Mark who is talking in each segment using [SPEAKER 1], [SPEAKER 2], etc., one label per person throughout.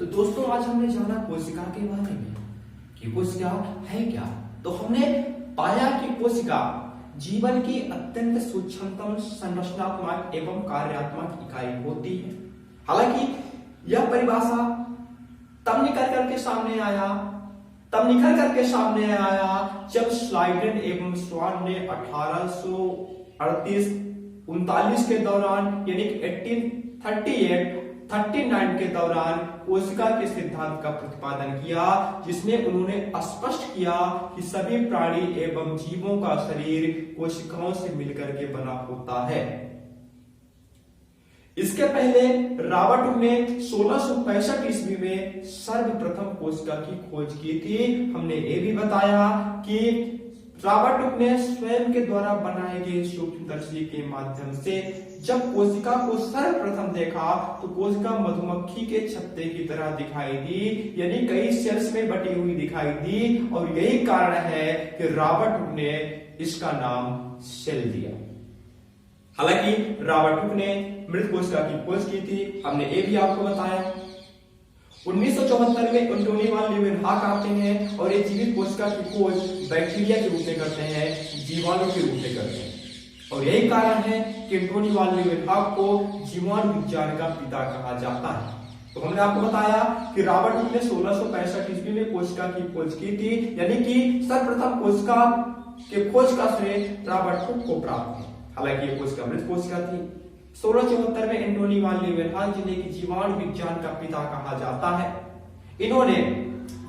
[SPEAKER 1] तो दोस्तों आज हमने जाना कोशिका के बारे में कि कोशिका है क्या। तो हमने पाया कि कोशिका जीवन की अत्यंत सूक्ष्मतम संरचनात्मक एवं कार्यात्मक इकाई होती है। हालांकि यह परिभाषा तब निकल करके सामने आया जब स्लाइडेन एवं स्वान ने 1838-39 के दौरान यानी 1838-39 के दौरान कोशिका के सिद्धांत का प्रतिपादन किया, जिसमें उन्होंने स्पष्ट किया कि सभी प्राणी एवं जीवों का शरीर कोशिकाओं से मिलकर के बना होता है। इसके पहले रॉबर्ट ने 1665 ईस्वी में सर्वप्रथम कोशिका की खोज की थी। हमने ये भी बताया कि रॉबर्ट ने स्वयं के द्वारा बनाए गए सूक्ष्मदर्शी के माध्यम से जब कोशिका को सर्वप्रथम देखा तो कोशिका मधुमक्खी के छत्ते की तरह दिखाई दी, यानी कई सेल्स में बटी हुई दिखाई दी, और यही कारण है कि रॉबर्ट ने इसका नाम सेल दिया। हालांकि रॉबर्ट ने मृत कोशिका की खोज की थी, हमने ये भी आपको बताया। 1974 में एंटोनी वान लीeuwenhoek आते हैं और ये जीवित कोशिका की खोज बैक्टीरिया के रूप में करते हैं, जीवाणु के रूप में करते हैं, और यही कारण है कि एंटोनी वान लीeuwenhoek को जीवाणु विज्ञान का पिता कहा जाता है। तो हमने आपको बताया कि रॉबर्ट ने 1665 ईस्वी में कोशिका की खोज की थी, यानी कि सर्वप्रथम कोशिका के खोज का श्रेय रॉबर्ट को प्राप्त है। हालांकि ये कोशिका मृत कोशिका थी। 1674 में एंटोनी वान लीeuwenhoek जिन्हें कि जीवाणु विज्ञान का पिता कहा जाता है, इन्होंने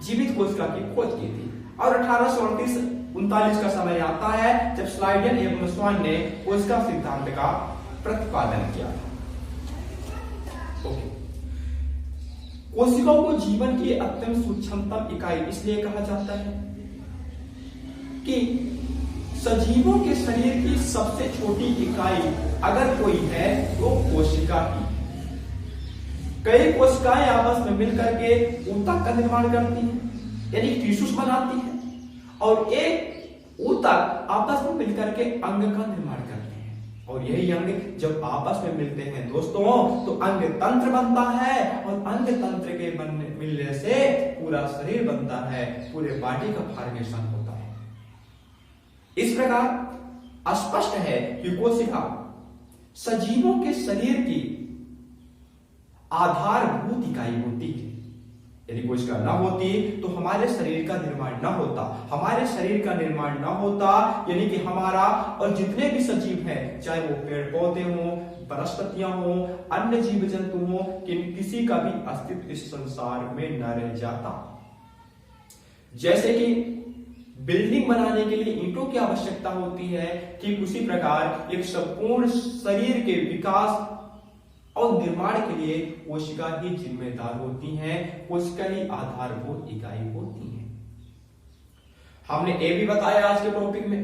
[SPEAKER 1] जीवित कोशिका की खोज की थी। और 1838-39 का समय आता है जब स्लाइडेन एवं स्वान ने कोशिका सिद्धांत का प्रतिपादन किया था। कोशिकाओं को जीवन की अत्यंत सूक्ष्मतम इकाई इसलिए कहा जाता है कि सजीवों के शरीर की सबसे छोटी इकाई अगर कोई है तो कोशिका की। कई कोशिकाएं आपस में मिलकर के ऊतक का निर्माण करती हैं, यानी टिश्यूज बनाती हैं, और एक ऊतक आपस में मिलकर के अंग का निर्माण करते हैं, और यही अंग जब आपस में मिलते हैं दोस्तों तो अंग तंत्र बनता है, और अंग तंत्र के मिलने से पूरा शरीर बनता है, पूरे बॉडी का फॉर्मेशन होता है। इस प्रकार स्पष्ट है कि कोशिका सजीवों के शरीर की आधारभूत इकाई होती है। यदि कोशिका न होती तो हमारे शरीर का निर्माण न होता। हमारे शरीर का निर्माण न होता यानी कि हमारा और जितने भी सजीव हैं, चाहे वो पेड़ पौधे हों, वनस्पतियां हों, अन्य जीव जंतु हों, किसी का भी अस्तित्व इस संसार में न रह जाता। जैसे कि बिल्डिंग बनाने के लिए ईंटों की आवश्यकता होती है, ठीक उसी प्रकार एक संपूर्ण शरीर के विकास और निर्माण के लिए कोशिका ही जिम्मेदार होती हैं, कोशिका ही आधारभूत इकाई होती हैं। हमने ये भी बताया आज के टॉपिक में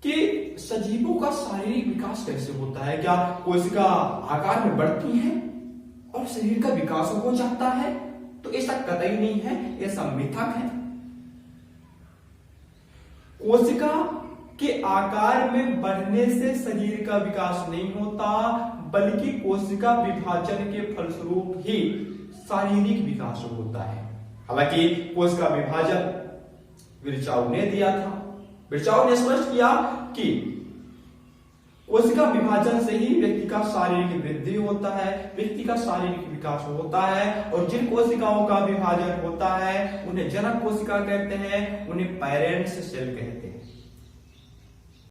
[SPEAKER 1] कि सजीवों का शारीरिक विकास कैसे होता है। क्या कोशिका आकार में बढ़ती है और शरीर का विकास हो जाता है? तो ऐसा कतई नहीं है, ऐसा मिथक है। कोशिका के आकार में बढ़ने से शरीर का विकास नहीं होता, बल्कि कोशिका विभाजन के फलस्वरूप ही शारीरिक विकास होता है। हालांकि कोशिका विभाजन विर्चाउ ने दिया था। विर्चाउ ने स्पष्ट किया कि कोशिका विभाजन से ही व्यक्ति का शारीरिक वृद्धि होता है, व्यक्ति का शारीरिक विकास होता है, और जिन कोशिकाओं का विभाजन होता है उन्हें जनक कोशिका कहते हैं, उन्हें पेरेंट्स सेल कहते हैं।